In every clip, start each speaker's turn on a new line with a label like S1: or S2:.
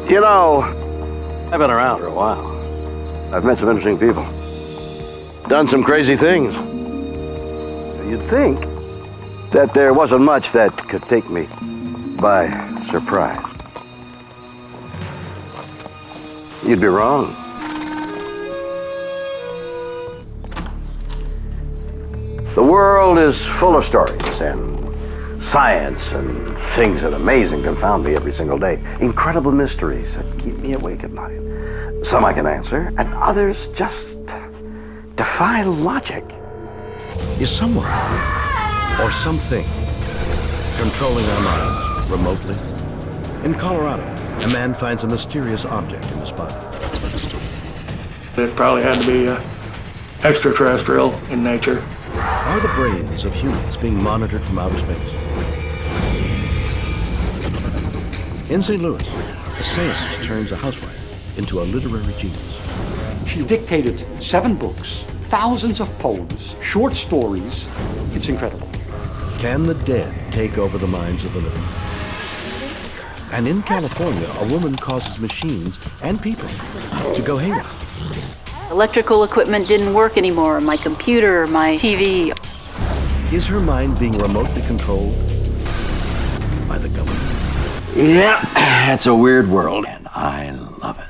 S1: You know, I've been around for a while. I've met some interesting people. Done some crazy things. You'd think that there wasn't much that could take me by surprise. You'd be wrong. The world is full of stories and science and things that amaze and confound me every single day. Incredible mysteries that keep me awake at night. Some I can answer, and others just defy logic.
S2: Is someone or something controlling our minds remotely? In Colorado, a man finds a mysterious object in his body.
S3: It probably had to be extraterrestrial in nature.
S2: Are the brains of humans being monitored from outer space? In St. Louis, a seance turns a housewife into a literary genius.
S4: She dictated 7 books, thousands of poems, short stories. It's incredible.
S2: Can the dead take over the minds of the living? And in California, a woman causes machines and people to go haywire.
S5: Electrical equipment didn't work anymore. My computer, my TV.
S2: Is her mind being remotely controlled by the government?
S1: Yeah, it's a weird world, and I love it.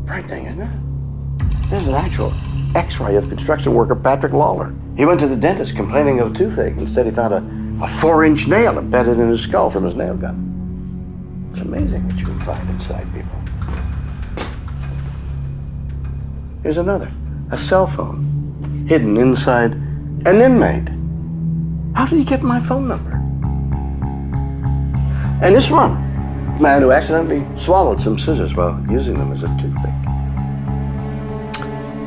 S1: Frightening, isn't it? There's an actual X-ray of construction worker Patrick Lawler. He went to the dentist complaining of a toothache. Instead, he found a 4-inch nail embedded in his skull from his nail gun. It's amazing what you can find inside people. Here's another, a cell phone hidden inside an inmate. How did he get my phone number? And this one, a man who accidentally swallowed some scissors while using them as a toothpick.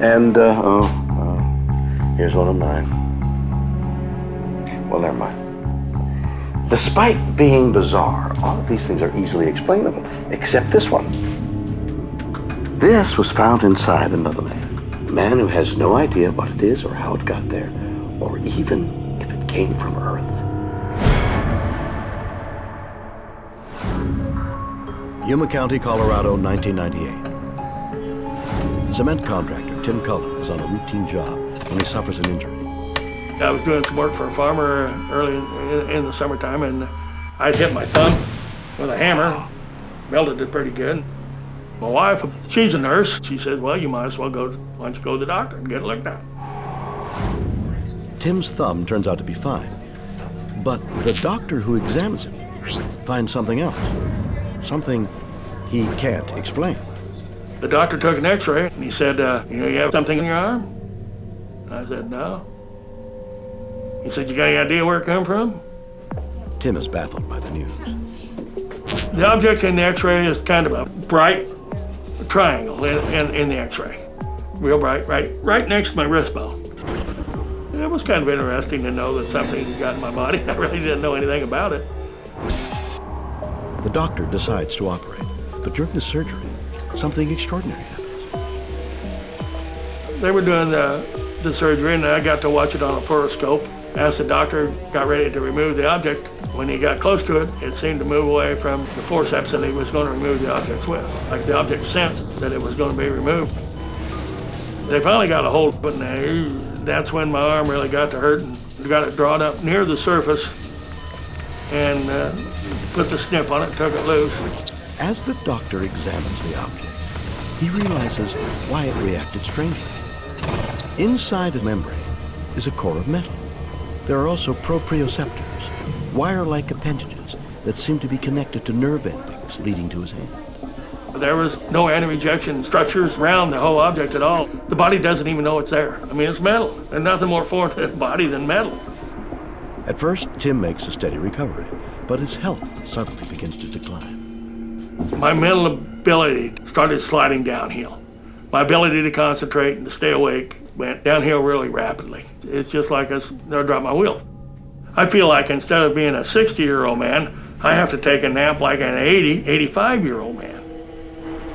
S1: And, here's one of mine. Well, never mind. Despite being bizarre, all of these things are easily explainable, except this one. This was found inside another man. A man who has no idea what it is or how it got there, or even if it came from Earth.
S2: Yuma County, Colorado, 1998. Cement contractor Tim Cullen is on a routine job when he suffers an injury.
S3: I was doing some work for a farmer early in the summertime, and I'd hit my thumb with a hammer, melted it pretty good. My wife, she's a nurse. She said, well, you might as well why don't you go to the doctor and get it looked at.
S2: Tim's thumb turns out to be fine, but the doctor who examines him finds something else, something he can't explain.
S3: The doctor took an X-ray, and he said, you have something in your arm? And I said, no. He said, you got any idea where it come from?
S2: Tim is baffled by the news.
S3: The object in the X-ray is kind of a bright triangle in the X-ray. Real bright, right next to my wrist bone. It was kind of interesting to know that something got in my body. I really didn't know anything about it.
S2: The doctor decides to operate, but during the surgery, something extraordinary happens.
S3: They were doing the surgery, and I got to watch it on a fluoroscope. As the doctor got ready to remove the object, when he got close to it, it seemed to move away from the forceps that he was going to remove the object with. Like the object sensed that it was going to be removed. They finally got a hold of it, and that's when my arm really got to hurt, and got it drawn up near the surface and put the snip on it, took it loose.
S2: As the doctor examines the object, he realizes why it reacted strangely. Inside the membrane is a core of metal. There are also proprioceptors, wire-like appendages that seem to be connected to nerve endings leading to his hand.
S3: There was no anti-rejection structures around the whole object at all. The body doesn't even know it's there. I mean, it's metal. There's nothing more foreign to the body than metal.
S2: At first, Tim makes a steady recovery, but his health suddenly begins to decline.
S3: My mental ability started sliding downhill. My ability to concentrate and to stay awake went downhill really rapidly. It's just like I dropped my wheel. I feel like instead of being a 60-year-old man, I have to take a nap like an 85-year-old man.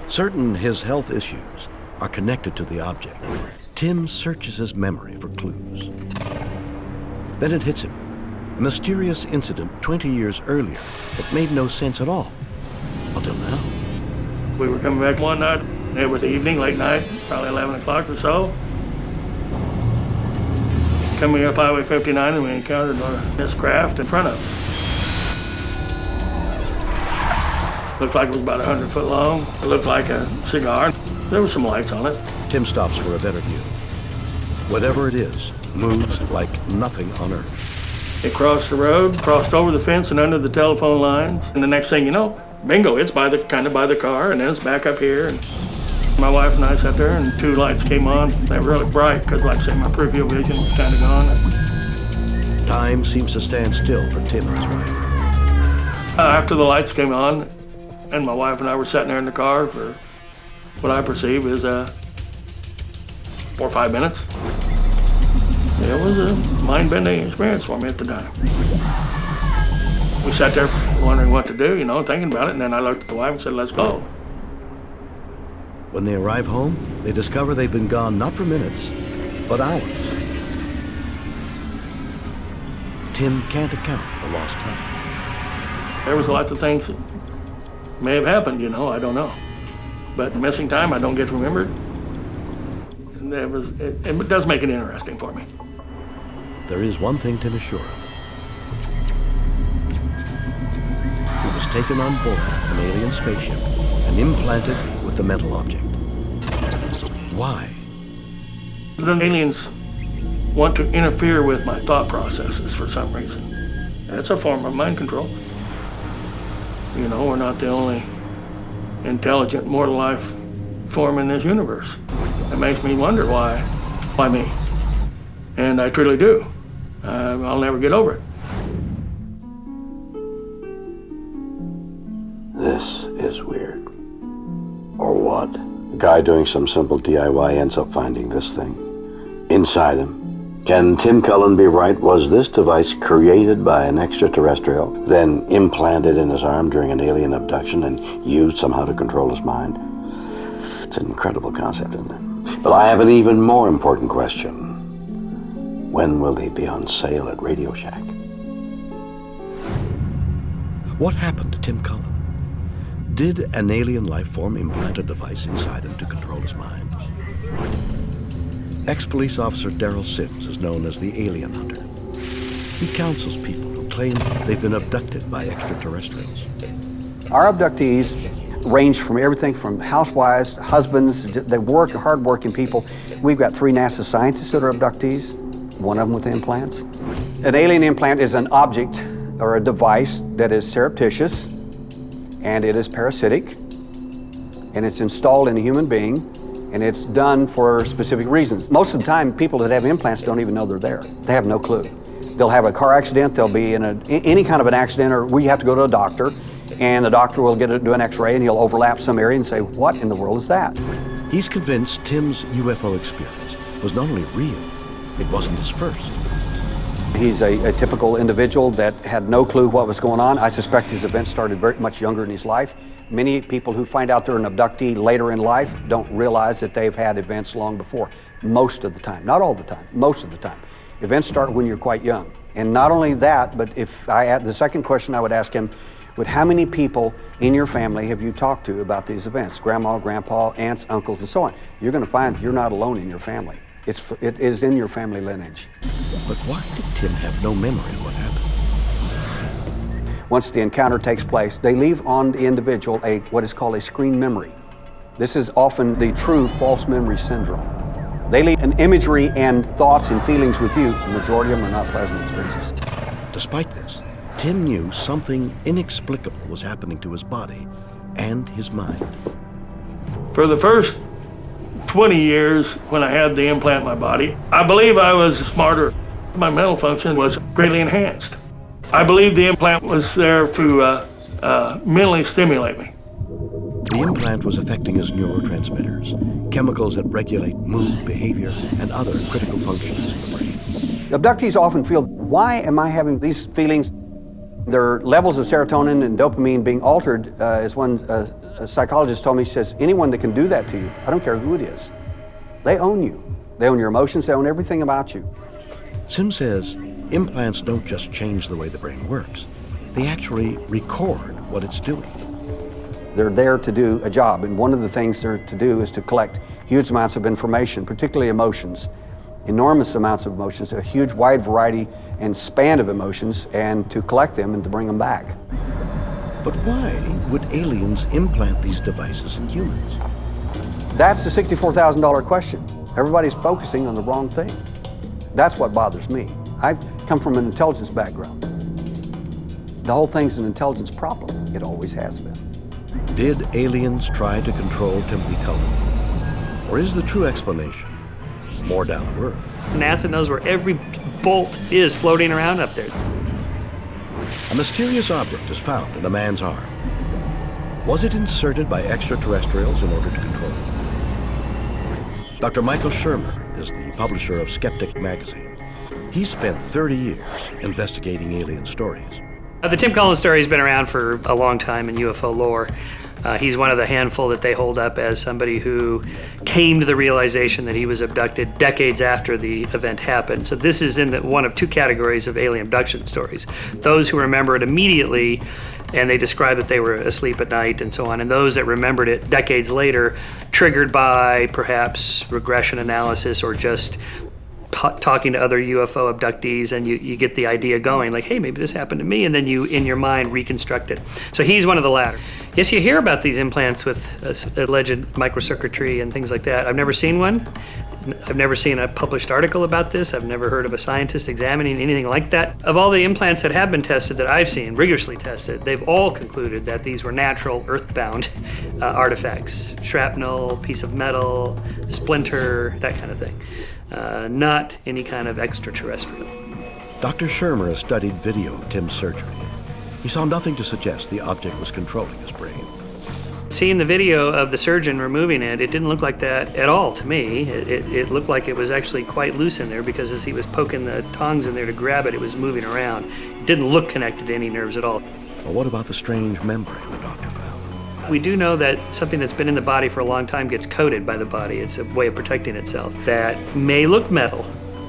S2: Certain his health issues are connected to the object. Tim searches his memory for clues. Then it hits him. A mysterious incident 20 years earlier that made no sense at all, until now.
S3: We were coming back one night. It was evening, late night, probably 11 o'clock or so. Coming up Highway 59, and we encountered this craft in front of us. Looked like it was about 100 foot long. It looked like a cigar. There were some lights on it.
S2: Tim stops for a better view. Whatever it is, moves like nothing on Earth.
S3: It crossed the road, crossed over the fence and under the telephone lines. And the next thing you know, bingo, it's kind of by the car, and then it's back up here. And my wife and I sat there, and two lights came on. They were really bright because, like I say, my peripheral vision was kind of gone.
S2: Time seems to stand still for Tim and his wife.
S3: After the lights came on, and my wife and I were sitting there in the car for what I perceive is 4 or 5 minutes. It was a mind-bending experience for me at the time. We sat there wondering what to do, thinking about it, and then I looked at the wife and said, let's go.
S2: When they arrive home, they discover they've been gone not for minutes, but hours. Tim can't account for the lost time.
S3: There was lots of things that may have happened, I don't know. But missing time, I don't get remembered. And it does make it interesting for me.
S2: There is one thing Tim is sure of. He was taken on board an alien spaceship and implanted with the mental object. Why?
S3: The aliens want to interfere with my thought processes for some reason. It's a form of mind control. We're not the only intelligent mortal life form in this universe. It makes me wonder why me? And I truly do. I'll never get over it.
S1: This is weird. Or what? A guy doing some simple DIY ends up finding this thing inside him. Can Tim Cullen be right? Was this device created by an extraterrestrial, then implanted in his arm during an alien abduction and used somehow to control his mind? It's an incredible concept, isn't it? But I have an even more important question. When will they be on sale at Radio Shack?
S2: What happened to Tim Cullen? Did an alien life form implant a device inside him to control his mind? Ex-police officer Daryl Sims is known as the Alien Hunter. He counsels people who claim they've been abducted by extraterrestrials.
S6: Our abductees range from everything from housewives, husbands, they work, hard-working people. We've got 3 NASA scientists that are abductees, one of them with implants. An alien implant is an object or a device that is surreptitious, and it is parasitic, and it's installed in a human being, and it's done for specific reasons. Most of the time, people that have implants don't even know they're there. They have no clue. They'll have a car accident, they'll be in any kind of an accident, or we have to go to a doctor, and the doctor will do an x-ray, and he'll overlap some area and say, what in the world is that?
S2: He's convinced Tim's UFO experience was not only real, it wasn't his first.
S6: He's a typical individual that had no clue what was going on. I suspect his events started very much younger in his life. Many people who find out they're an abductee later in life don't realize that they've had events long before. Most of the time, not all the time, most of the time. Events start when you're quite young. And not only that, but the second question I would ask him, how many people in your family have you talked to about these events? Grandma, grandpa, aunts, uncles, and so on. You're going to find you're not alone in your family. It is in your family lineage.
S2: But why did Tim have no memory of what happened?
S6: Once the encounter takes place, they leave on the individual what is called a screen memory. This is often the true false memory syndrome. They leave an imagery and thoughts and feelings with you. The majority of them are not pleasant experiences.
S2: Despite this, Tim knew something inexplicable was happening to his body and his mind.
S3: For the first 20 years when I had the implant in my body, I believe I was smarter. My mental function was greatly enhanced. I believe the implant was there to mentally stimulate me.
S2: The implant was affecting his neurotransmitters, chemicals that regulate mood, behavior, and other critical functions in the brain.
S6: Abductees often feel, why am I having these feelings? Their levels of serotonin and dopamine being altered, as one a psychologist told me, he says, anyone that can do that to you, I don't care who it is, they own you. They own your emotions, they own everything about you.
S2: Sim says implants don't just change the way the brain works, they actually record what it's doing.
S6: They're there to do a job, and one of the things they're to do is to collect huge amounts of information, particularly emotions, enormous amounts of emotions, a huge wide variety and span of emotions, and to collect them and to bring them back.
S2: But why would aliens implant these devices in humans?
S6: That's the $64,000 question. Everybody's focusing on the wrong thing. That's what bothers me. I come from an intelligence background. The whole thing's an intelligence problem. It always has been.
S2: Did aliens try to control Tim Cullen? Or is the true explanation more down to earth?
S7: NASA knows where every bolt is floating around up there.
S2: A mysterious object is found in a man's arm. Was it inserted by extraterrestrials in order to control it? Dr. Michael Shermer is the publisher of Skeptic magazine. He spent 30 years investigating alien stories.
S7: The Tim Cullen story has been around for a long time in UFO lore. He's one of the handful that they hold up as somebody who came to the realization that he was abducted decades after the event happened. So this is in one of two categories of alien abduction stories. Those who remember it immediately, and they describe that they were asleep at night and so on, and those that remembered it decades later, triggered by perhaps regression analysis or just talking to other UFO abductees, and you get the idea going, like, hey, maybe this happened to me, and then you, in your mind, reconstruct it. So he's one of the latter. Yes, you hear about these implants with alleged microcircuitry and things like that. I've never seen one. I've never seen a published article about this. I've never heard of a scientist examining anything like that. Of all the implants that have been tested that I've seen, rigorously tested, they've all concluded that these were natural, earthbound artifacts. Shrapnel, piece of metal, splinter, that kind of thing. Not any kind of extraterrestrial.
S2: Dr. Shermer has studied video of Tim's surgery. He saw nothing to suggest the object was controlling his brain.
S7: Seeing the video of the surgeon removing it, it didn't look like that at all to me. It looked like it was actually quite loose in there, because as he was poking the tongs in there to grab it, it was moving around. It didn't look connected to any nerves at all.
S2: Well, what about the strange membrane the doctor found?
S7: We do know that something that's been in the body for a long time gets coated by the body. It's a way of protecting itself. That may look metal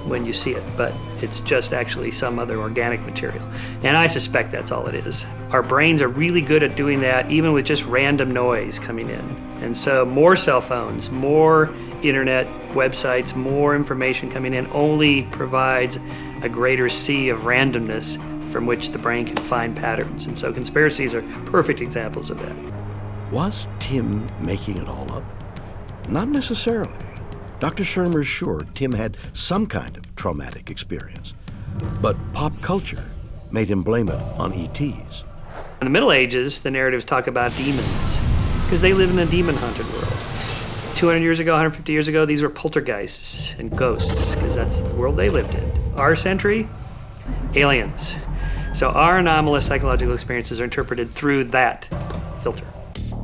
S7: when you see it, but it's just actually some other organic material. And I suspect that's all it is. Our brains are really good at doing that, even with just random noise coming in. And so more cell phones, more internet websites, more information coming in only provides a greater sea of randomness from which the brain can find patterns. And so conspiracies are perfect examples of that.
S2: Was Tim making it all up? Not necessarily. Dr. Shermer's sure Tim had some kind of traumatic experience, but pop culture made him blame it on ETs.
S7: In the Middle Ages, the narratives talk about demons, because they live in a demon-haunted world. 200 years ago, 150 years ago, these were poltergeists and ghosts, because that's the world they lived in. Our century, aliens. So our anomalous psychological experiences are interpreted through that filter.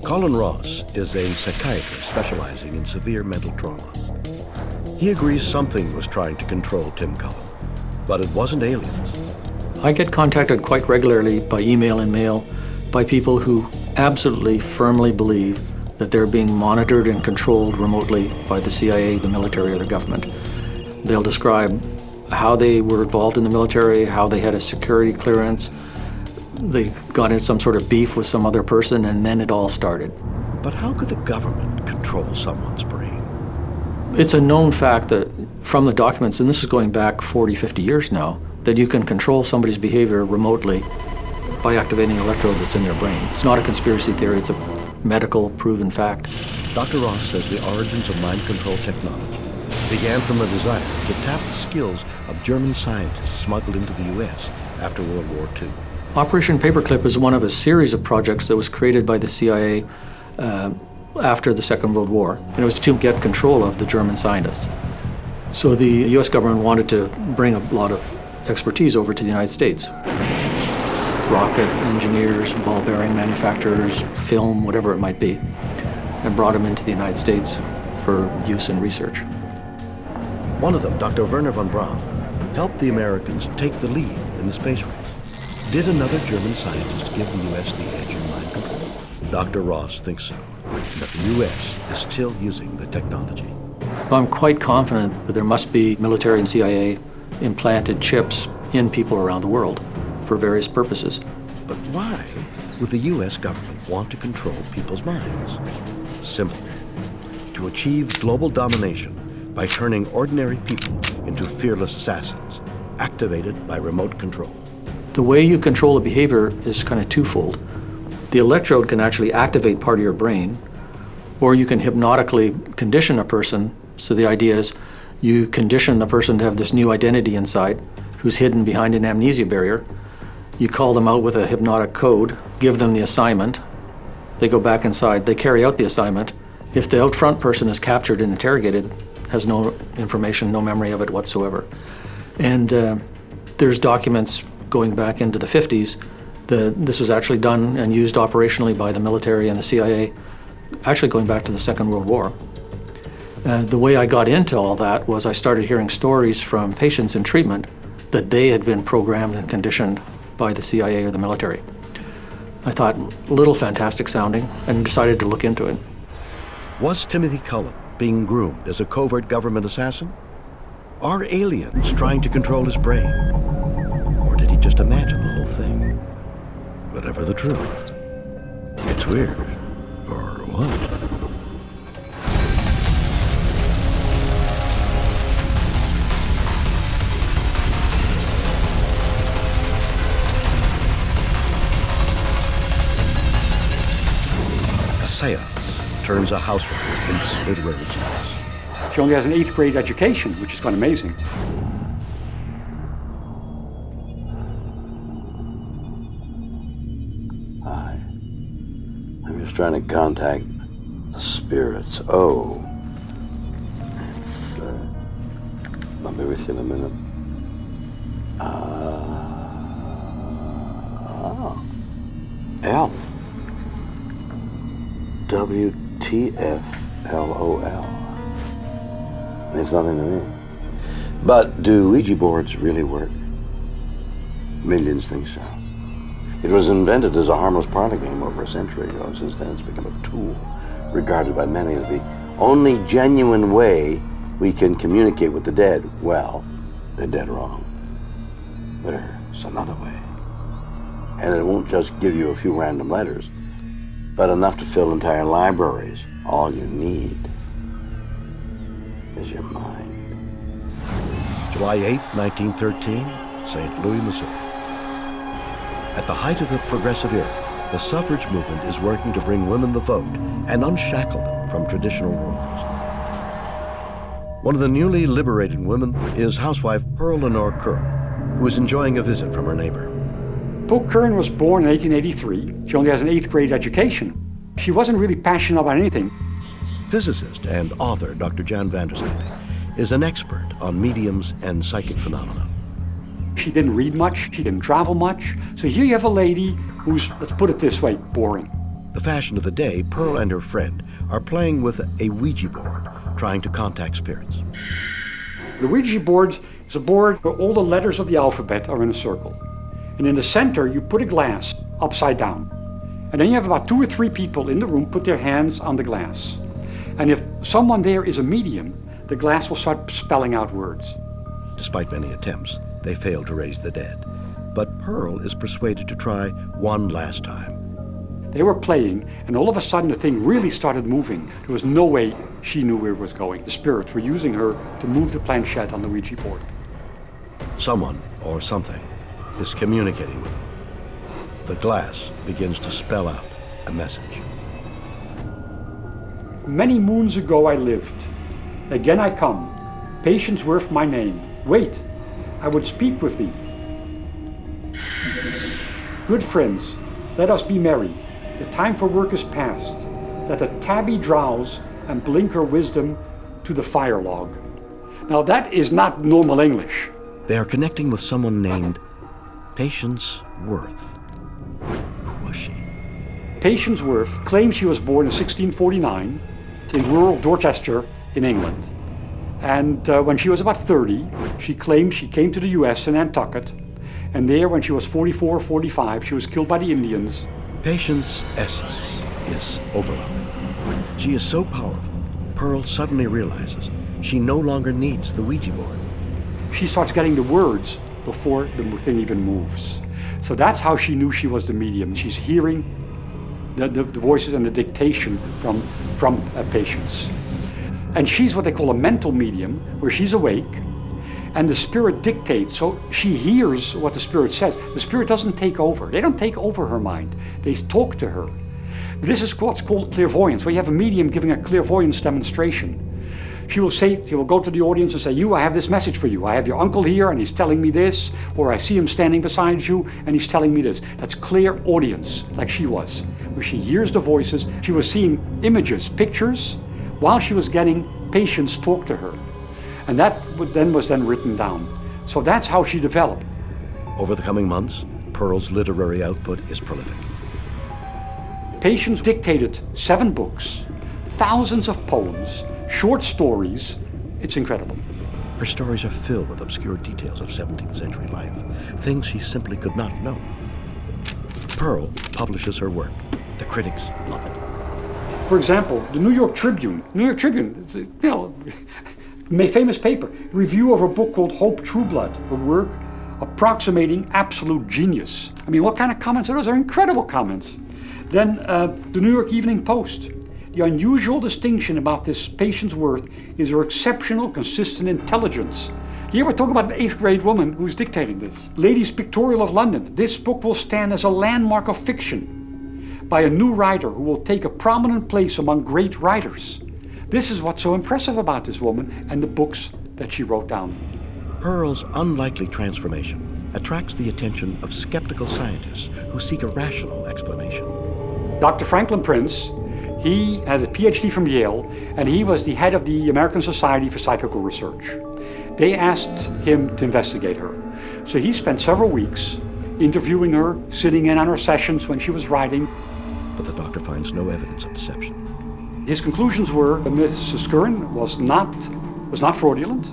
S2: Colin Ross is a psychiatrist specializing in severe mental trauma. He agrees something was trying to control Tim Cullen, but it wasn't aliens.
S8: I get contacted quite regularly by email and mail by people who absolutely firmly believe that they're being monitored and controlled remotely by the CIA, the military, or the government. They'll describe how they were involved in the military, how they had a security clearance, they got in some sort of beef with some other person, and then it all started.
S2: But how could the government control someone's brain?
S8: It's a known fact that from the documents, and this is going back 40, 50 years now, that you can control somebody's behavior remotely by activating an electrode that's in their brain. It's not a conspiracy theory, it's a medical proven fact.
S2: Dr. Ross says the origins of mind control technology began from a desire to tap the skills of German scientists smuggled into the U.S. after World War II.
S8: Operation Paperclip is one of a series of projects that was created by the CIA after the Second World War, and it was to get control of the German scientists. So the U.S. government wanted to bring a lot of expertise over to the United States. Rocket engineers, ball bearing manufacturers, film, whatever it might be, and brought them into the United States for use in research.
S2: One of them, Dr. Werner von Braun, helped the Americans take the lead in the space race. Did another German scientist give the U.S. the edge in mind control? Dr. Ross thinks so, but the U.S. is still using the technology.
S8: I'm quite confident that there must be military and CIA implanted chips in people around the world for various purposes.
S2: But why would the U.S. government want to control people's minds? Simple. To achieve global domination by turning ordinary people into fearless assassins, activated by remote control.
S8: The way you control the behavior is kind of twofold. The electrode can actually activate part of your brain, or you can hypnotically condition a person. So the idea is you condition the person to have this new identity inside who's hidden behind an amnesia barrier. You call them out with a hypnotic code, give them the assignment. They go back inside, they carry out the assignment. If the out front person is captured and interrogated, has no information, no memory of it whatsoever. And there's documents going back into the 50s that this was actually done and used operationally by the military and the CIA, actually going back to the Second World War. The way I got into all that was I started hearing stories from patients in treatment that they had been programmed and conditioned by the CIA or the military. I thought, a little fantastic sounding, and decided to look into it.
S2: Was Timothy Cullen being groomed as a covert government assassin? Are aliens trying to control his brain? Or did he just imagine the whole thing? Whatever the truth, it's weird, or what? A seance turns a housewife into a literary genius.
S6: She only has an 8th grade education, which is quite amazing.
S1: Hi. I'm just trying to contact the spirits. Oh. It's, I'll be with you in a minute. L. WTFLOL. Means nothing to me. But do Ouija boards really work? Millions think so. It was invented as a harmless parlor game over a century ago. Since then, it's become a tool regarded by many as the only genuine way we can communicate with the dead. Well, they're dead wrong. There's another way. And it won't just give you a few random letters, but enough to fill entire libraries. All you need is your mind.
S2: July 8th, 1913, St. Louis, Missouri. At the height of the progressive era, the suffrage movement is working to bring women the vote and unshackle them from traditional roles. One of the newly liberated women is housewife Pearl Lenore Curran, who is enjoying a visit from her neighbor.
S6: Pearl Curran was born in 1883. She only has an 8th grade education. She wasn't really passionate about anything.
S2: Physicist and author Dr. Jan van der Zijde is an expert on mediums and psychic phenomena.
S6: She didn't read much, she didn't travel much. So here you have a lady who's, let's put it this way, boring.
S2: The fashion of the day, Pearl and her friend are playing with a Ouija board, trying to contact spirits.
S6: The Ouija board is a board where all the letters of the alphabet are in a circle. And in the center, you put a glass upside down. And then you have about 2 or 3 people in the room put their hands on the glass. And if someone there is a medium, the glass will start spelling out words.
S2: Despite many attempts, they fail to raise the dead. But Pearl is persuaded to try one last time.
S6: They were playing, and all of a sudden the thing really started moving. There was no way she knew where it was going. The spirits were using her to move the planchette on the Ouija board.
S2: Someone or something is communicating with them. The glass begins to spell out a message.
S6: Many moons ago I lived. Again I come. Patience worth my name. Wait, I would speak with thee. Good friends, let us be merry. The time for work is past. Let the tabby drowse and blink her wisdom to the fire log. Now that is not normal English.
S2: They are connecting with someone named Patience Worth. Who was she?
S6: Patience Worth claims she was born in 1649 in rural Dorchester in England. And when she was about 30, she claimed she came to the US in Nantucket,
S4: And there, when she was 44, 45, she was killed by the Indians.
S2: Patience' essence is overwhelming. She is so powerful, Pearl suddenly realizes she no longer needs the Ouija board.
S4: She starts getting the words before the thing even moves. So that's how she knew she was the medium. She's hearing the voices and the dictation from patients. And she's what they call a mental medium, where she's awake, and the spirit dictates, so she hears what the spirit says. The spirit doesn't take over. They don't take over her mind. They talk to her. This is what's called clairvoyance, where you have a medium giving a clairvoyance demonstration. She will go to the audience and say, "You, I have this message for you. I have your uncle here and he's telling me this," or "I see him standing beside you and he's telling me this." That's clairaudience, like she was, where she hears the voices. She was seeing images, pictures, while she was getting patients talk to her. And that was then written down. So that's how she developed.
S2: Over the coming months, Pearl's literary output is prolific.
S4: Patients dictated 7 books, thousands of poems, short stories. It's incredible.
S2: Her stories are filled with obscure details of 17th century life, things she simply could not have known. Pearl publishes her work. The critics love it.
S4: For example, the New York Tribune, it's a famous paper, review of a book called Hope Trueblood, a work approximating absolute genius. I mean, what kind of comments are those? They're incredible comments. Then the New York Evening Post. The unusual distinction about this patient's worth is her exceptional, consistent intelligence. You ever talk about an 8th grade woman who's dictating this? Ladies' Pictorial of London. This book will stand as a landmark of fiction by a new writer who will take a prominent place among great writers. This is what's so impressive about this woman and the books that she wrote down.
S2: Pearl's unlikely transformation attracts the attention of skeptical scientists who seek a rational explanation.
S4: Dr. Franklin Prince, he has a PhD from Yale, and he was the head of the American Society for Psychical Research. They asked him to investigate her. So he spent several weeks interviewing her, sitting in on her sessions when she was writing.
S2: But the doctor finds no evidence of deception.
S4: His conclusions were that Mrs. Curran was not fraudulent,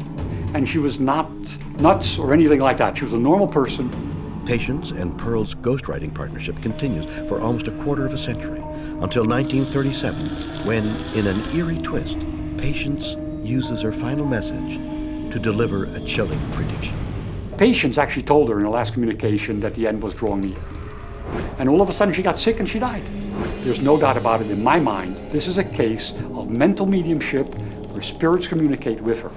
S4: and she was not nuts or anything like that. She was a normal person.
S2: Patience and Pearl's ghostwriting partnership continues for almost a quarter of a century, until 1937, when, in an eerie twist, Patience uses her final message to deliver a chilling prediction.
S4: Patience actually told her in the last communication that the end was drawing near. And all of a sudden she got sick and she died. There's no doubt about it in my mind. This is a case of mental mediumship where spirits communicate with her.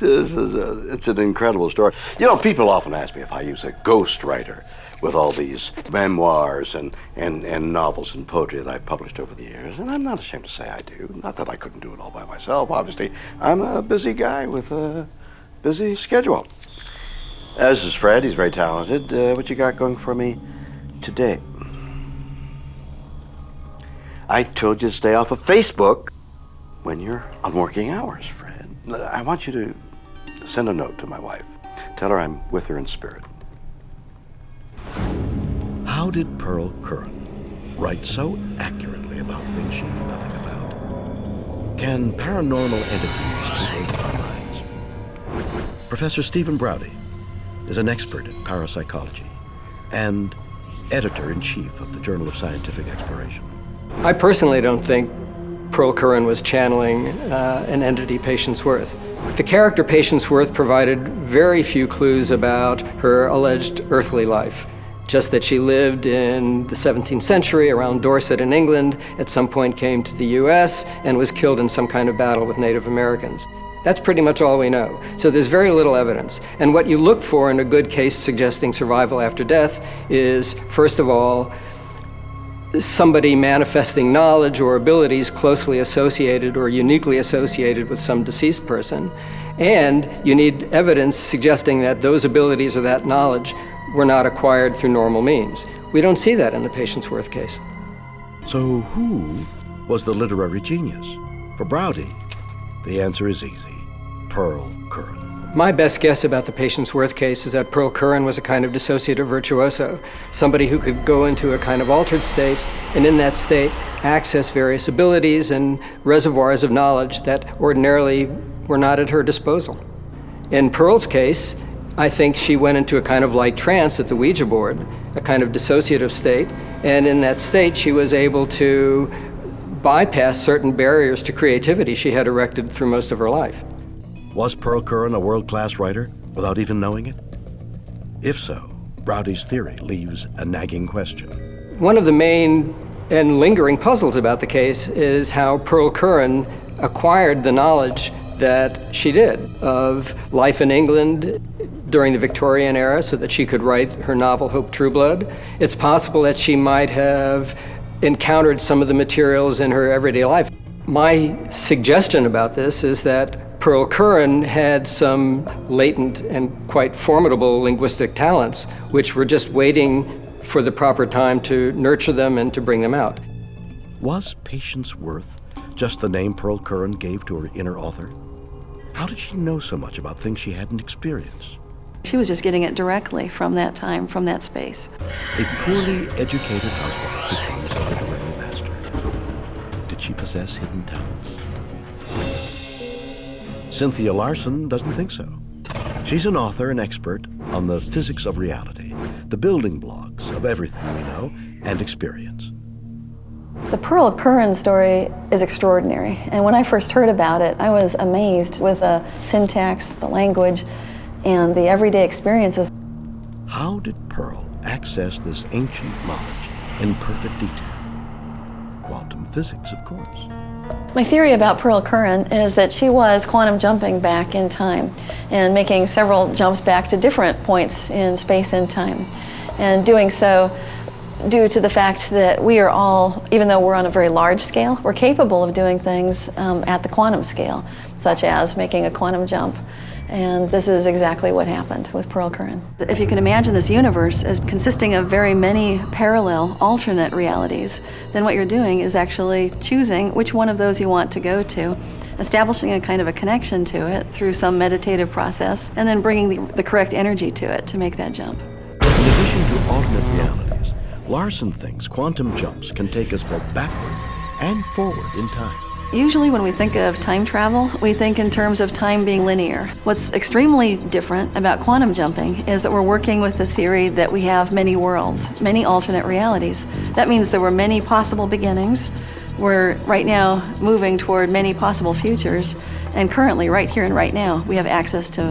S1: It's an incredible story. You know, people often ask me if I use a ghostwriter with all these memoirs and novels and poetry that I've published over the years, and I'm not ashamed to say I do. Not that I couldn't do it all by myself. Obviously, I'm a busy guy with a busy schedule. This is Fred. He's very talented. What you got going for me today? I told you to stay off of Facebook when you're on working hours, Fred. I want you to send a note to my wife. Tell her I'm with her in spirit.
S2: How did Pearl Curran write so accurately about things she knew nothing about? Can paranormal entities take over our minds? Professor Stephen Browdy is an expert in parapsychology and editor-in-chief of the Journal of Scientific Exploration.
S9: I personally don't think Pearl Curran was channeling an entity, Patience Worth. The character Patience Worth provided very few clues about her alleged earthly life. Just that she lived in the 17th century around Dorset in England, at some point came to the US, and was killed in some kind of battle with Native Americans. That's pretty much all we know. So there's very little evidence. And what you look for in a good case suggesting survival after death is, first of all, somebody manifesting knowledge or abilities closely associated or uniquely associated with some deceased person. And you need evidence suggesting that those abilities or that knowledge were not acquired through normal means. We don't see that in the Patience Worth case.
S2: So who was the literary genius? For Browdy, the answer is easy. Pearl Curran.
S9: My best guess about the Patience Worth case is that Pearl Curran was a kind of dissociative virtuoso, somebody who could go into a kind of altered state, and in that state access various abilities and reservoirs of knowledge that ordinarily were not at her disposal. In Pearl's case, I think she went into a kind of light trance at the Ouija board, a kind of dissociative state, and in that state she was able to bypass certain barriers to creativity she had erected through most of her life.
S2: Was Pearl Curran a world-class writer without even knowing it? If so, Braude's theory leaves a nagging question.
S9: One of the main and lingering puzzles about the case is how Pearl Curran acquired the knowledge that she did of life in England during the Victorian era so that she could write her novel Hope Trueblood. It's possible that she might have encountered some of the materials in her everyday life. My suggestion about this is that Pearl Curran had some latent and quite formidable linguistic talents, which were just waiting for the proper time to nurture them and to bring them out.
S2: Was Patience Worth just the name Pearl Curran gave to her inner author? How did she know so much about things she hadn't experienced?
S10: She was just getting it directly from that time, from that space.
S2: A poorly educated housewife becomes a literary master. Did she possess hidden talents? Cynthia Larson doesn't think so. She's an author and expert on the physics of reality, the building blocks of everything we know and experience.
S10: The Pearl Curran story is extraordinary, and when I first heard about it, I was amazed with the syntax, the language, and the everyday experiences.
S2: How did Pearl access this ancient knowledge in perfect detail? Quantum physics, of course.
S10: My theory about Pearl Curran is that she was quantum jumping back in time and making several jumps back to different points in space and time, and doing so due to the fact that we are all, even though we're on a very large scale, we're capable of doing things at the quantum scale, such as making a quantum jump. And this is exactly what happened with Pearl Curran. If you can imagine this universe as consisting of very many parallel, alternate realities, then what you're doing is actually choosing which one of those you want to go to, establishing a kind of a connection to it through some meditative process, and then bringing the correct energy to it to make that jump.
S2: In addition to alternate realities, Larson thinks quantum jumps can take us both backward and forward in time.
S10: Usually when we think of time travel, we think in terms of time being linear. What's extremely different about quantum jumping is that we're working with the theory that we have many worlds, many alternate realities. That means there were many possible beginnings. We're right now moving toward many possible futures, and currently, right here and right now, we have access to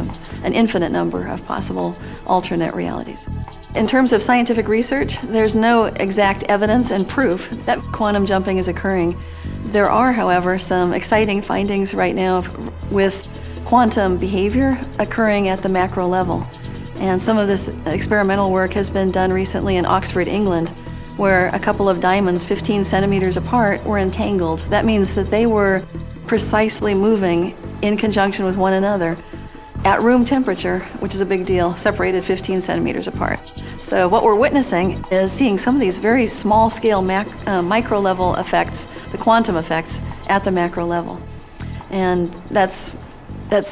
S10: an infinite number of possible alternate realities. In terms of scientific research, there's no exact evidence and proof that quantum jumping is occurring. There are, however, some exciting findings right now with quantum behavior occurring at the macro level. And some of this experimental work has been done recently in Oxford, England, where a couple of diamonds 15 centimeters apart were entangled. That means that they were precisely moving in conjunction with one another at room temperature, which is a big deal, separated 15 centimeters apart. So what we're witnessing is seeing some of these very small scale micro level effects, the quantum effects, at the macro level. And that's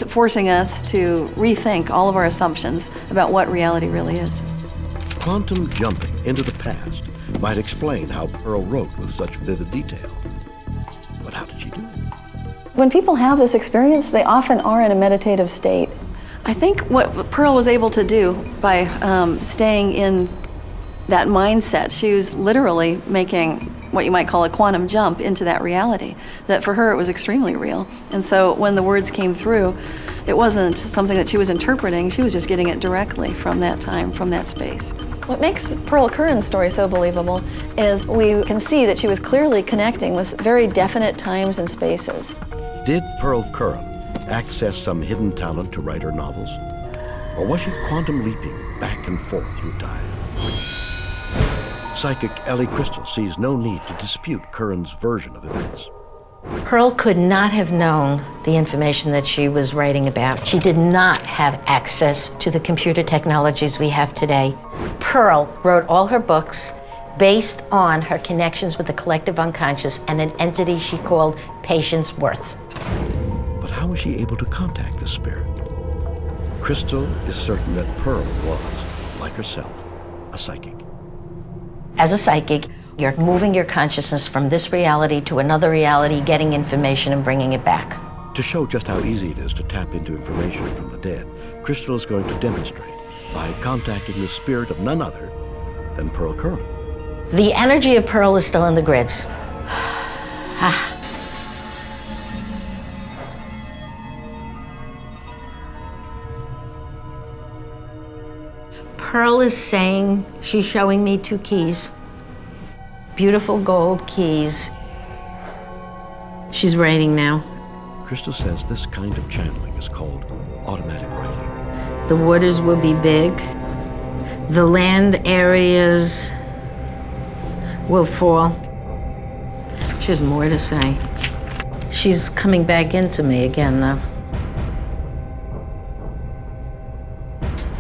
S10: forcing us to rethink all of our assumptions about what reality really is.
S2: Quantum jumping into the past might explain how Pearl wrote with such vivid detail. But how did she do it?
S10: When people have this experience, they often are in a meditative state. I think what Pearl was able to do by staying in that mindset, she was literally making what you might call a quantum jump into that reality, that for her it was extremely real. And so when the words came through, it wasn't something that she was interpreting, she was just getting it directly from that time, from that space. What makes Pearl Curran's story so believable is we can see that she was clearly connecting with very definite times and spaces.
S2: Did Pearl Curran access some hidden talent to write her novels? Or was she quantum leaping back and forth through time? Psychic Ellie Crystal sees no need to dispute Curran's version of events.
S11: Pearl could not have known the information that she was writing about. She did not have access to the computer technologies we have today. Pearl wrote all her books based on her connections with the collective unconscious and an entity she called Patience Worth.
S2: But how was she able to contact the spirit? Crystal is certain that Pearl was, like herself, a psychic.
S11: As a psychic, you're moving your consciousness from this reality to another reality, getting information and bringing it back.
S2: To show just how easy it is to tap into information from the dead, Crystal is going to demonstrate by contacting the spirit of none other than Pearl Curran.
S11: The energy of Pearl is still in the grids. Pearl is saying, she's showing me 2 keys. Beautiful gold keys. She's writing now.
S2: Crystal says this kind of channeling is called automatic writing.
S11: The waters will be big. The land areas will fall. She has more to say. She's coming back into me again, though.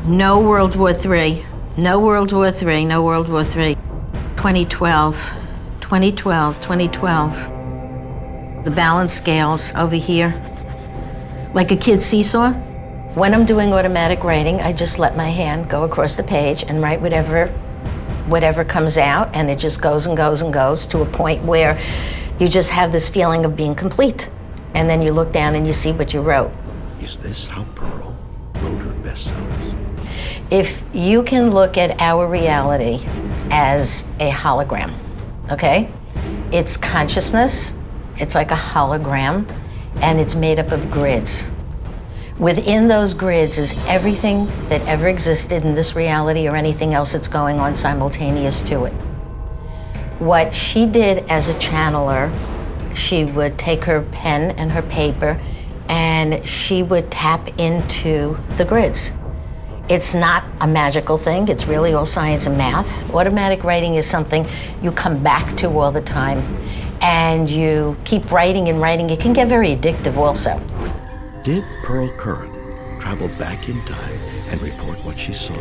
S11: No World War III. No World War III. No World War III. 2012. 2012. 2012. The balance scales over here. Like a kid's seesaw. When I'm doing automatic writing, I just let my hand go across the page and write whatever comes out, and it just goes and goes and goes to a point where you just have this feeling of being complete. And then you look down and you see what you wrote.
S2: Is this how Pearl wrote her bestsellers?
S11: If you can look at our reality as a hologram, okay? It's consciousness, it's like a hologram, and it's made up of grids. Within those grids is everything that ever existed in this reality or anything else that's going on simultaneous to it. What she did as a channeler, she would take her pen and her paper and she would tap into the grids. It's not a magical thing, it's really all science and math. Automatic writing is something you come back to all the time and you keep writing and writing. It can get very addictive also.
S2: Did Pearl Curran travel back in time and report what she saw?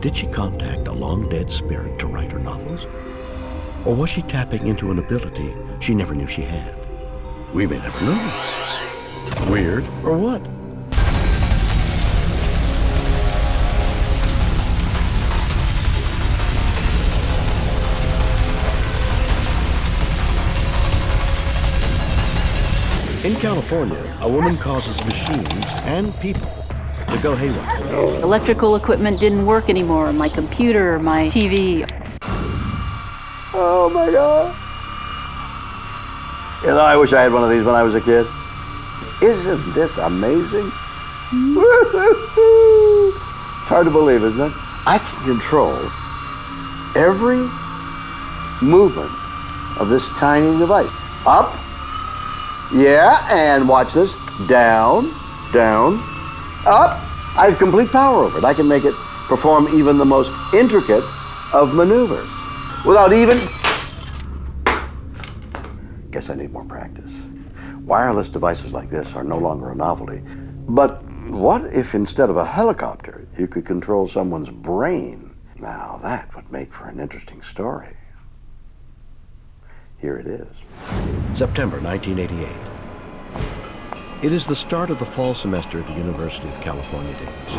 S2: Did she contact a long-dead spirit to write her novels? Or was she tapping into an ability she never knew she had? We may never know. Weird or what? In California, a woman causes machines and people to go haywire.
S5: Electrical equipment didn't work anymore. My computer, my TV.
S1: Oh my God. You know, I wish I had one of these when I was a kid. Isn't this amazing? It's hard to believe, isn't it? I can control every movement of this tiny device. Up. Yeah, and watch this. Down, down, up. I have complete power over it. I can make it perform even the most intricate of maneuvers without even... Guess I need more practice. Wireless devices like this are no longer a novelty. But what if instead of a helicopter, you could control someone's brain? Now that would make for an interesting story. Here it is.
S2: September 1988. It is the start of the fall semester at the University of California, Davis,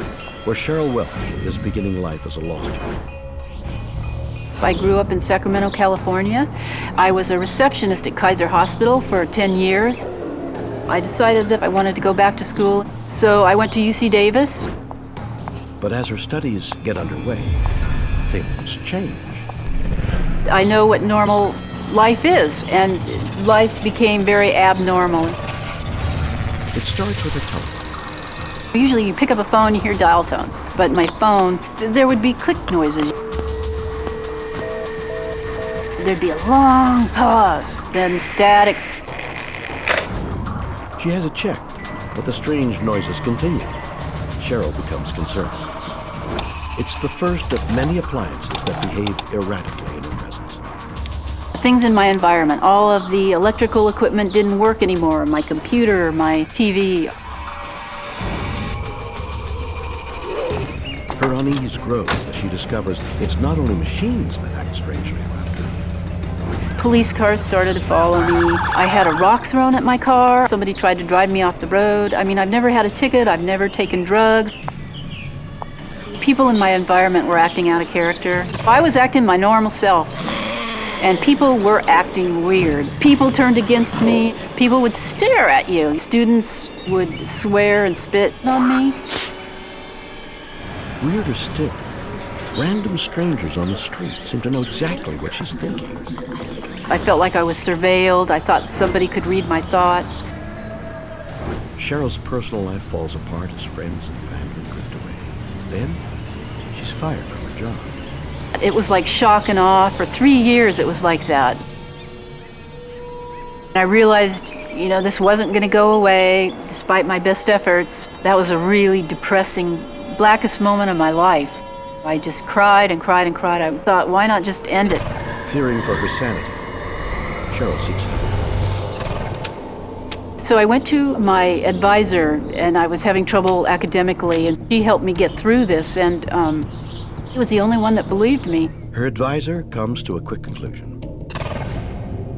S2: where Cheryl Welch is beginning life as a law student.
S5: I grew up in Sacramento, California. I was a receptionist at Kaiser Hospital for 10 years. I decided that I wanted to go back to school, so I went to UC Davis.
S2: But as her studies get underway, things change.
S5: I know what normal life is, and life became very abnormal.
S2: It starts with a telephone.
S5: Usually you pick up a phone, you hear dial tone, but my phone, there would be click noises. There'd be a long pause, then static.
S2: She has it checked, but the strange noises continue. Cheryl becomes concerned. It's the first of many appliances that behave erratically in her presence.
S5: Things in my environment, all of the electrical equipment didn't work anymore. My computer, my TV.
S2: Her unease grows as she discovers it's not only machines that act strangely around her.
S5: Police cars started to follow me. I had a rock thrown at my car. Somebody tried to drive me off the road. I mean, I've never had a ticket. I've never taken drugs. People in my environment were acting out of character. I was acting my normal self. and people were acting weird. People turned against me. People would stare at you. Students would swear and spit on me.
S2: Weirder still, random strangers on the street seem to know exactly what she's thinking.
S5: I felt like I was surveilled. I thought somebody could read my thoughts.
S2: Cheryl's personal life falls apart as friends and family drift away. Then, she's fired from her job.
S5: It was like shock and awe. For 3 years, it was like that. I realized, this wasn't going to go away, despite my best efforts. That was a really depressing, blackest moment of my life. I just cried and cried and cried. I thought, why not just end it?
S2: Fearing for her sanity, Cheryl seeks help.
S5: So I went to my advisor, and I was having trouble academically, and she helped me get through this, and he was the only one that believed me.
S2: Her advisor comes to a quick conclusion.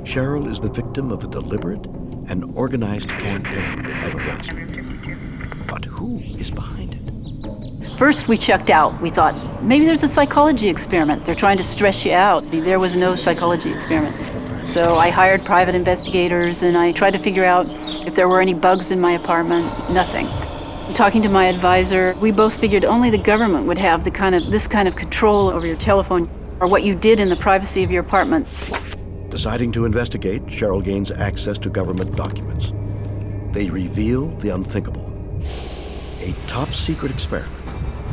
S2: Cheryl is the victim of a deliberate and organized campaign of harassment. But who is behind it?
S5: First, we checked out. We thought, maybe there's a psychology experiment. They're trying to stress you out. There was no psychology experiment. So I hired private investigators, and I tried to figure out if there were any bugs in my apartment. Nothing. Talking to my advisor, we both figured only the government would have this kind of control over your telephone or what you did in the privacy of your apartment.
S2: Deciding to investigate, Cheryl gains access to government documents. They reveal the unthinkable. A top-secret experiment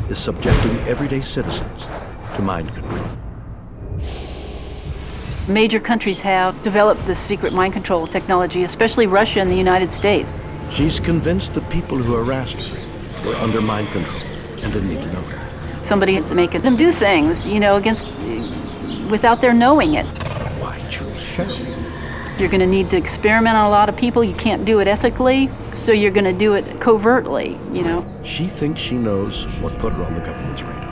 S2: is subjecting everyday citizens to mind control.
S5: Major countries have developed this secret mind control technology, especially Russia and the United States.
S2: She's convinced the people who harassed her were under mind control and didn't need to know it.
S5: Somebody is making them do things, without their knowing it.
S2: Why choose Cheryl?
S5: You're going to need to experiment on a lot of people. You can't do it ethically, so you're going to do it covertly,
S2: She thinks she knows what put her on the government's radar.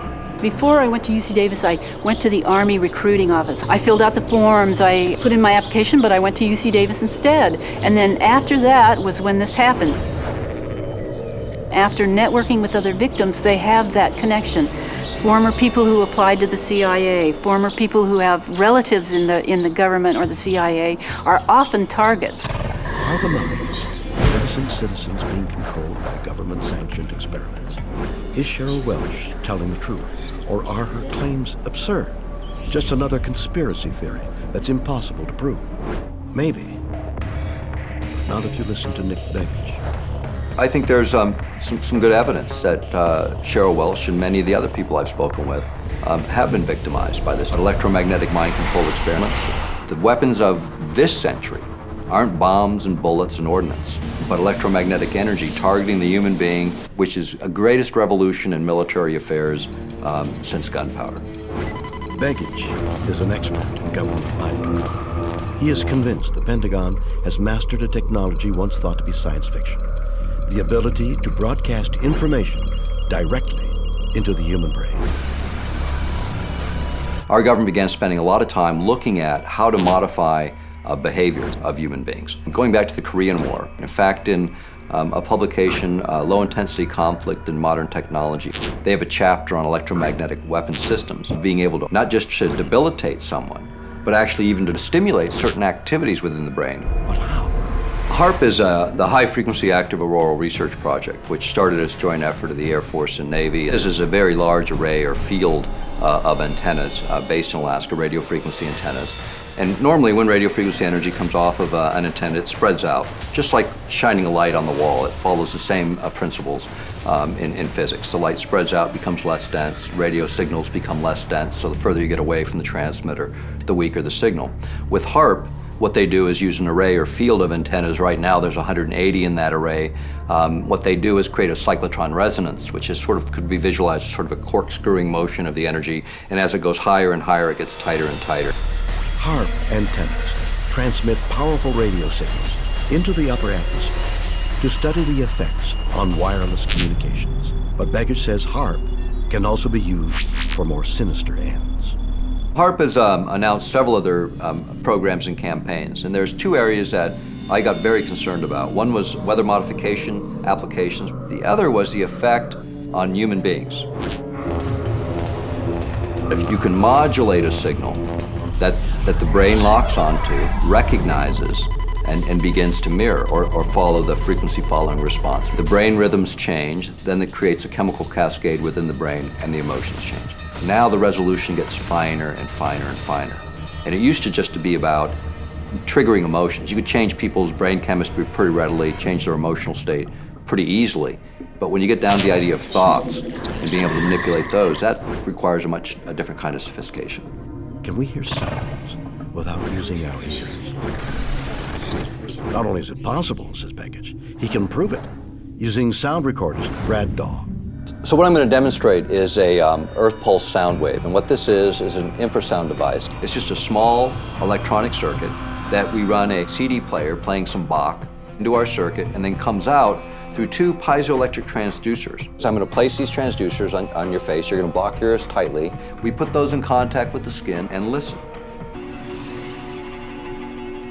S5: Before I went to UC Davis, I went to the Army recruiting office. I filled out the forms, I put in my application, but I went to UC Davis instead. And then after that was when this happened. After networking with other victims, they have that connection. Former people who applied to the CIA, former people who have relatives in the government or the CIA are often targets.
S2: Are the numbers of innocent citizens being controlled by government-sanctioned experiments? Is Cheryl Welch telling the truth? Or are her claims absurd? Just another conspiracy theory that's impossible to prove? Maybe. But not if you listen to Nick Begich.
S12: I think there's some good evidence that Cheryl Welch and many of the other people I've spoken with have been victimized by this electromagnetic mind control experiments. The weapons of this century aren't bombs and bullets and ordnance, but electromagnetic energy targeting the human being, which is a greatest revolution in military affairs since gunpowder.
S2: Begich is an expert in government mind control. He is convinced the Pentagon has mastered a technology once thought to be science fiction. The ability to broadcast information directly into the human brain.
S12: Our government began spending a lot of time looking at how to modify behavior of human beings. Going back to the Korean War, in fact, in a publication, Low-Intensity Conflict in Modern Technology, they have a chapter on electromagnetic weapon systems, being able to not just to debilitate someone, but actually even to stimulate certain activities within the brain.
S2: But how?
S12: HAARP is the High Frequency Active Auroral Research Project, which started as a joint effort of the Air Force and Navy. This is a very large array or field of antennas based in Alaska, radio frequency antennas. And normally when radio frequency energy comes off of an antenna, it spreads out, just like shining a light on the wall. It follows the same principles in physics. The light spreads out, becomes less dense, radio signals become less dense, so the further you get away from the transmitter, the weaker the signal. With HAARP, what they do is use an array or field of antennas. Right now there's 180 in that array. What they do is create a cyclotron resonance, which is could be visualized as sort of a corkscrewing motion of the energy, and as it goes higher and higher, it gets tighter and tighter.
S2: HAARP antennas transmit powerful radio signals into the upper atmosphere to study the effects on wireless communications. But Begich says HAARP can also be used for more sinister ends.
S12: HAARP has announced several other programs and campaigns, and there's two areas that I got very concerned about. One was weather modification applications. The other was the effect on human beings. If you can modulate a signal that the brain locks onto, recognizes, and begins to mirror or follow the frequency following response. The brain rhythms change, then it creates a chemical cascade within the brain, and the emotions change. Now the resolution gets finer and finer and finer. And it used to just to be about triggering emotions. You could change people's brain chemistry pretty readily, change their emotional state pretty easily. But when you get down to the idea of thoughts and being able to manipulate those, that requires a different kind of sophistication.
S2: Can we hear sounds without using our ears? Not only is it possible, says Begich, he can prove it using sound recorders, Brad Daw.
S12: So what I'm going to demonstrate is a earth pulse sound wave, and what this is an infrasound device. It's just a small electronic circuit that we run a CD player playing some Bach into our circuit, and then comes out through two piezoelectric transducers. So I'm going to place these transducers on your face. You're going to block your ears tightly. We put those in contact with the skin and listen.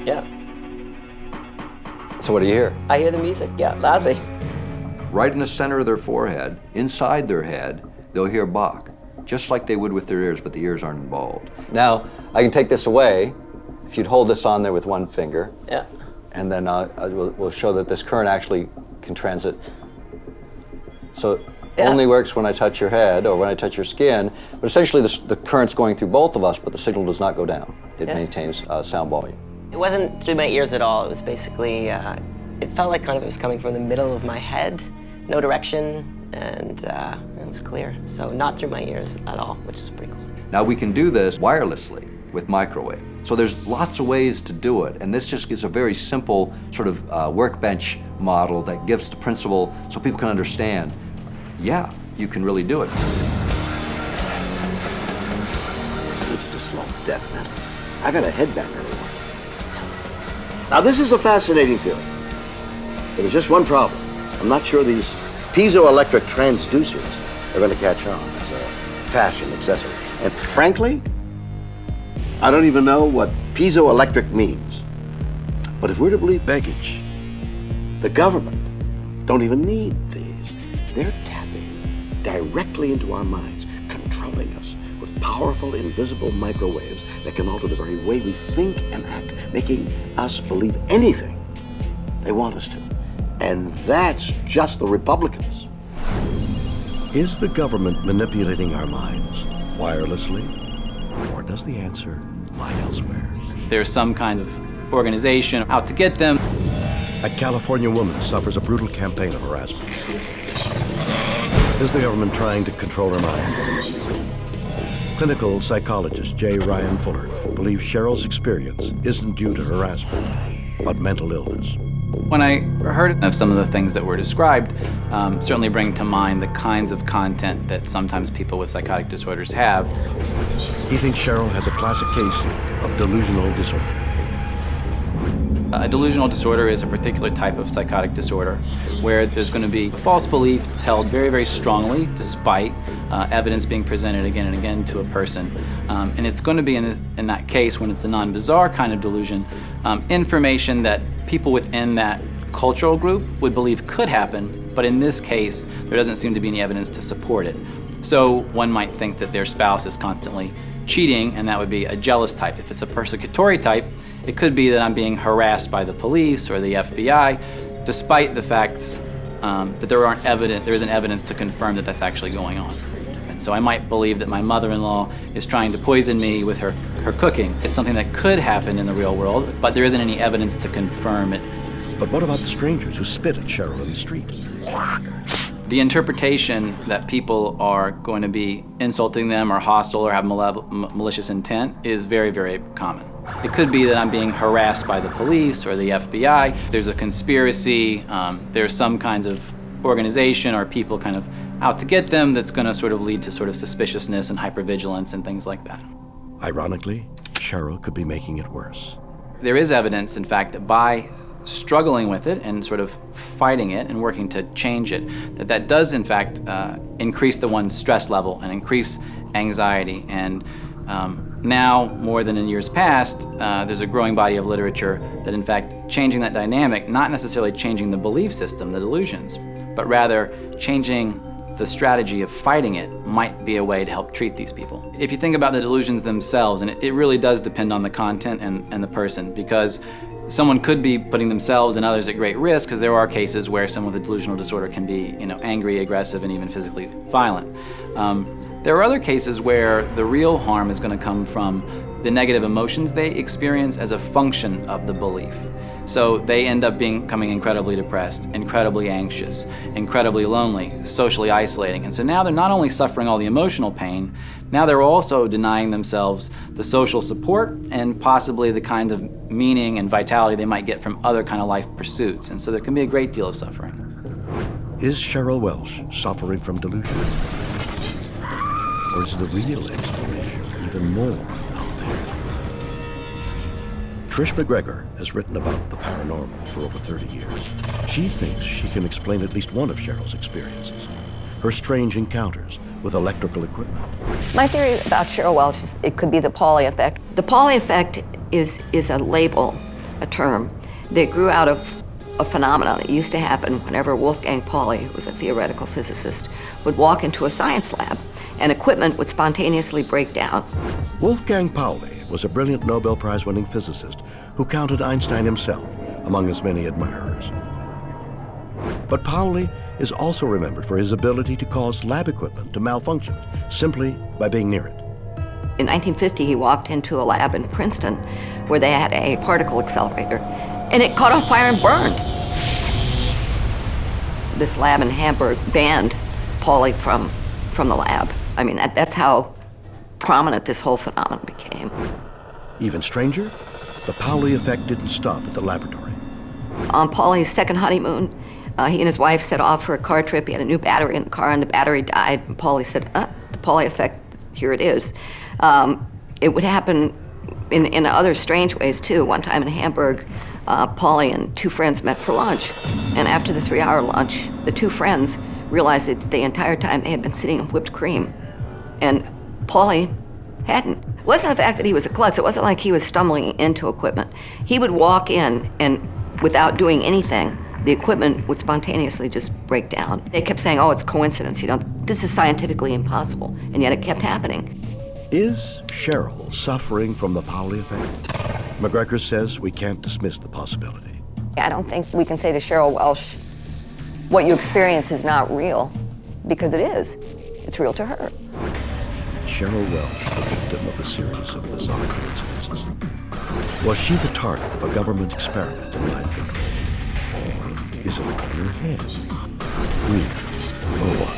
S13: Yeah.
S12: So what do you hear?
S13: I hear the music, yeah, loudly.
S12: Right in the center of their forehead, inside their head, they'll hear Bach, just like they would with their ears, but the ears aren't involved. Now, I can take this away. If you'd hold this on there with one finger.
S13: Yeah.
S12: And then we'll show that this current actually can transit. So it only works when I touch your head or when I touch your skin, but essentially the current's going through both of us, but the signal does not go down. It maintains sound volume.
S13: It wasn't through my ears at all. It was basically, it felt like kind of it was coming from the middle of my head, no direction, and it was clear. So not through my ears at all, which is pretty cool.
S12: Now we can do this wirelessly with microwave. So there's lots of ways to do it, and this just gives a very simple sort of workbench model that gives the principle so people can understand, yeah, you can really do it.
S1: It's just a little deaf, man. I got a headbanger. Now this is a fascinating theory, but there's just one problem. I'm not sure these piezoelectric transducers are going to catch on as a fashion accessory. And frankly, I don't even know what piezoelectric means. But if we're to believe Begich, the government don't even need these. They're tapping directly into our minds, controlling us with powerful invisible microwaves that can alter the very way we think and act, making us believe anything they want us to. And that's just the Republicans.
S2: Is the government manipulating our minds wirelessly, or does the answer lie elsewhere?
S14: There's some kind of organization out to get them.
S2: A California woman suffers a brutal campaign of harassment. Is the government trying to control her mind? Clinical psychologist J. Ryan Fuller believes Cheryl's experience isn't due to harassment, but mental illness.
S14: When I heard of some of the things that were described, certainly bring to mind the kinds of content that sometimes people with psychotic disorders have.
S2: He thinks Cheryl has a classic case of delusional disorder.
S14: A delusional disorder is a particular type of psychotic disorder where there's going to be false belief that's held very, very strongly despite evidence being presented again and again to a person. And it's going to be, in that case, when it's a non-bizarre kind of delusion, information that people within that cultural group would believe could happen, but in this case, there doesn't seem to be any evidence to support it. So one might think that their spouse is constantly cheating, and that would be a jealous type. If it's a persecutory type, it could be that I'm being harassed by the police or the FBI, despite the facts that there isn't evidence to confirm that that's actually going on. And so I might believe that my mother-in-law is trying to poison me with her cooking. It's something that could happen in the real world, but there isn't any evidence to confirm it.
S2: But what about the strangers who spit at Cheryl in the street?
S14: The interpretation that people are going to be insulting them or hostile or have malicious intent is very, very common. It could be that I'm being harassed by the police or the FBI. There's a conspiracy. There's some kinds of organization or people kind of out to get them that's going to sort of lead to sort of suspiciousness and hypervigilance and things like that.
S2: Ironically, Cheryl could be making it worse.
S14: There is evidence, in fact, that by struggling with it and sort of fighting it and working to change it, that does, in fact, increase the one's stress level and increase anxiety. And now, more than in years past, there's a growing body of literature that, in fact, changing that dynamic, not necessarily changing the belief system, the delusions, but rather changing the strategy of fighting it might be a way to help treat these people. If you think about the delusions themselves, and it really does depend on the content and the person, because someone could be putting themselves and others at great risk, because there are cases where someone with a delusional disorder can be, angry, aggressive, and even physically violent. There are other cases where the real harm is going to come from the negative emotions they experience as a function of the belief. So they end up becoming incredibly depressed, incredibly anxious, incredibly lonely, socially isolating. And so now they're not only suffering all the emotional pain, now they're also denying themselves the social support and possibly the kinds of meaning and vitality they might get from other kind of life pursuits. And so there can be a great deal of suffering.
S2: Is Cheryl Welsh suffering from delusion? Or is the real explanation even more out there? Trish McGregor has written about the paranormal for over 30 years. She thinks she can explain at least one of Cheryl's experiences, her strange encounters with electrical equipment.
S15: My theory about Cheryl Welch is it could be the Pauli effect. The Pauli effect is a label, a term, that grew out of a phenomenon that used to happen whenever Wolfgang Pauli, who was a theoretical physicist, would walk into a science lab and equipment would spontaneously break down.
S2: Wolfgang Pauli was a brilliant Nobel Prize-winning physicist who counted Einstein himself among his many admirers. But Pauli is also remembered for his ability to cause lab equipment to malfunction simply by being near it.
S15: In 1950, he walked into a lab in Princeton where they had a particle accelerator, and it caught on fire and burned. This lab in Hamburg banned Pauli from the lab. I mean, that's how prominent this whole phenomenon became.
S2: Even stranger, the Pauli effect didn't stop at the laboratory.
S15: On Pauli's second honeymoon, he and his wife set off for a car trip. He had a new battery in the car, and the battery died. And Pauli said, the Pauli effect, here it is. It would happen in other strange ways, too. One time in Hamburg, Pauli and two friends met for lunch. And after the 3-hour lunch, the two friends realized that the entire time they had been sitting on whipped cream. And Pauli hadn't. It wasn't the fact that he was a klutz. It wasn't like he was stumbling into equipment. He would walk in, and without doing anything, the equipment would spontaneously just break down. They kept saying, oh, it's coincidence. This is scientifically impossible. And yet it kept happening.
S2: Is Cheryl suffering from the Pauli effect? McGregor says we can't dismiss the possibility.
S15: I don't think we can say to Cheryl Welsh, what you experience is not real, because it is. It's real to her.
S2: Cheryl Welsh, the victim of a series of bizarre coincidences. Was she the target of a government experiment in mind control? Or is it all in her head? Real or what?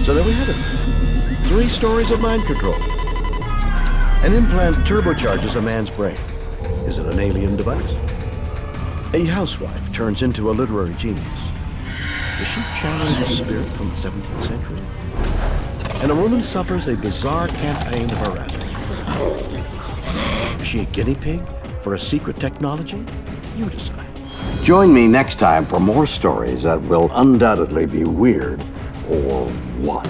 S2: So there we have it. 3 stories of mind control. An implant turbocharges a man's brain. Is it an alien device? A housewife turns into a literary genius. Is she channeling a spirit from the 17th century? And a woman suffers a bizarre campaign of harassment. Is she a guinea pig for a secret technology? You decide.
S1: Join me next time for more stories that will undoubtedly be weird or what?